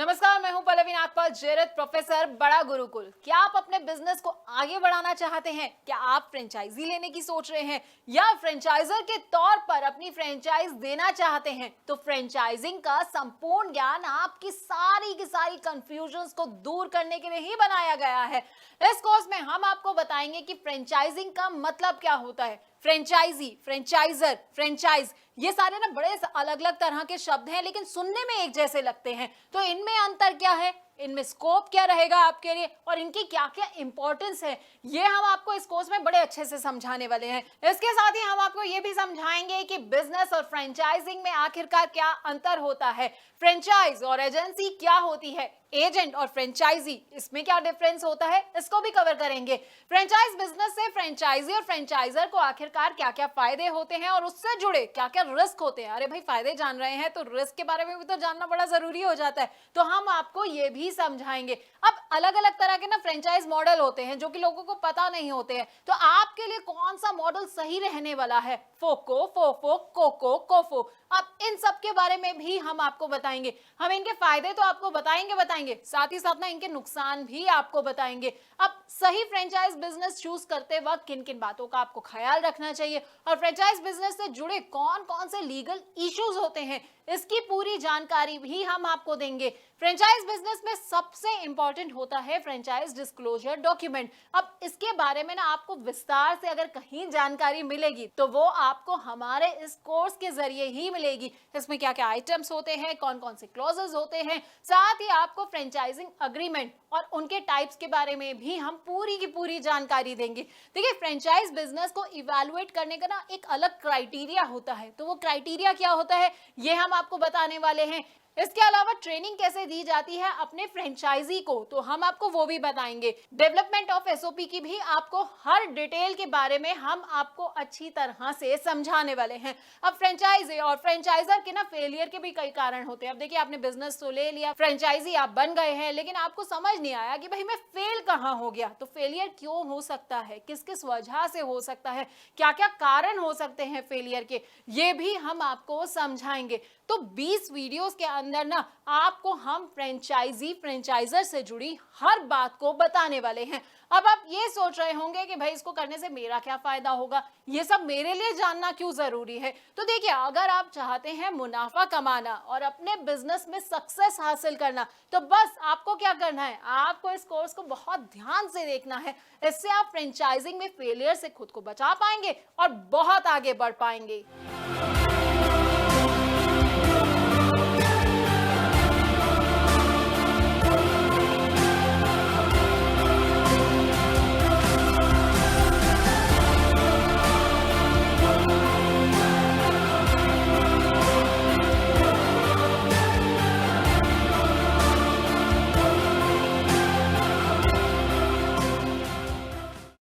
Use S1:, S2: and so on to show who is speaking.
S1: नमस्कार, मैं हूं पल्लवी नागपाल, जेरत प्रोफेसर बड़ा गुरुकुल। क्या आप अपने बिजनेस को आगे बढ़ाना चाहते हैं? क्या आप फ्रेंचाइजी लेने की सोच रहे हैं या फ्रेंचाइजर के तौर पर अपनी फ्रेंचाइज देना चाहते हैं? तो फ्रेंचाइजिंग का संपूर्ण ज्ञान आपकी सारी की सारी कंफ्यूजन्स को दूर करने के लिए ही बनाया गया है। इस कोर्स में हम आपको बताएंगे कि फ्रेंचाइजिंग का मतलब क्या होता है। फ्रेंचाइजी, फ्रेंचाइजर, फ्रेंचाइज, ये सारे ना बड़े अलग अलग तरह के शब्द हैं, लेकिन सुनने में एक जैसे लगते हैं। तो इनमें अंतर क्या है, इनमें स्कोप क्या रहेगा आपके लिए और इनकी क्या क्या इंपॉर्टेंस है, ये हम आपको इस कोर्स में बड़े अच्छे से समझाने वाले हैं। इसके साथ ही हम आपको ये भी समझाएंगे कि बिजनेस और फ्रेंचाइजिंग में आखिरकार क्या अंतर होता है, फ्रेंचाइज और एजेंसी क्या होती है, एजेंट और फ्रेंचाइजी इसमें क्या डिफरेंस होता है, इसको भी कवर करेंगे। फ्रेंचाइज बिजनेस से फ्रेंचाइजी और फ्रेंचाइजर को आखिरकार क्या क्या फायदे होते हैं और उससे जुड़े क्या क्या रिस्क होते हैं। अरे भाई, फायदे जान रहे हैं तो रिस्क के बारे में भी तो जानना बड़ा जरूरी हो जाता है, तो हम आपको ये भी समझाएंगे। अब अलग अलग तरह के ना फ्रेंचाइज मॉडल होते हैं जो कि लोगों को पता नहीं होते हैं, तो आपके लिए कौन सा मॉडल सही रहने वाला है, फोको, फोफो, कोको, कोफो, अब इन सब के बारे में भी हम आपको बताएंगे। हम इनके फायदे तो आपको बताएंगे, साथ ही साथ ना इनके नुकसान भी आपको बताएंगे। अब सही फ्रेंचाइज बिजनेस चूज करते वक्त किन किन बातों का आपको ख्याल रखना चाहिए और फ्रेंचाइज बिजनेस से जुड़े कौन कौन से लीगल इश्यूज होते हैं, इसकी पूरी जानकारी भी हम आपको देंगे। फ्रेंचाइज बिजनेस में सबसे इंपॉर्टेंट होता है फ्रेंचाइज डिस्क्लोजर डॉक्यूमेंट। अब इसके बारे में ना आपको विस्तार से अगर कहीं जानकारी मिलेगी तो वो आपको हमारे इस कोर्स के जरिए ही मिलेगी। इसमें क्या क्या आइटम्स होते हैं, कौन कौन से क्लॉजेस होते हैं, साथ ही आपको फ्रेंचाइजिंग अग्रीमेंट और उनके टाइप्स के बारे में भी हम पूरी की पूरी जानकारी देंगे। देखिए, फ्रेंचाइज बिजनेस को इवैल्यूएट करने का ना एक अलग क्राइटेरिया होता है, तो वो क्राइटेरिया क्या होता है ये हम आपको बताने वाले हैं। इसके अलावा ट्रेनिंग कैसे दी जाती है अपने फ्रेंचाइजी को, तो हम आपको वो भी बताएंगे। डेवलपमेंट ऑफ एसओपी की भी आपको हर डिटेल के बारे में हम आपको अच्छी तरह से समझाने वाले हैं। अब फ्रेंचाइजी और फ्रेंचाइजर के ना फेलियर के भी कई कारण होते हैं। अब देखिए, आपने बिजनेस तो ले लिया, फ्रेंचाइजी आप बन गए हैं, लेकिन आपको समझ नहीं आया कि भाई मैं फेल कहाँ हो गया। तो फेलियर क्यों हो सकता है, किस किस वजह से हो सकता है, क्या क्या कारण हो सकते हैं फेलियर के, ये भी हम आपको समझाएंगे। तो 20 वीडियोस के अंदर ना आपको हम फ्रेंचाइजी फ्रेंचाइजर से जुड़ी हर बात को बताने वाले हैं। अब आप ये सोच रहे होंगे कि भाई इसको करने से मेरा क्या फायदा होगा, ये सब मेरे लिए जानना क्यों जरूरी है। तो देखिए, अगर आप चाहते हैं मुनाफा कमाना और अपने बिजनेस में सक्सेस हासिल करना, तो बस आपको क्या करना है, आपको इस कोर्स को बहुत ध्यान से देखना है। इससे आप फ्रेंचाइजिंग में फेलियर से खुद को बचा पाएंगे और बहुत आगे बढ़ पाएंगे।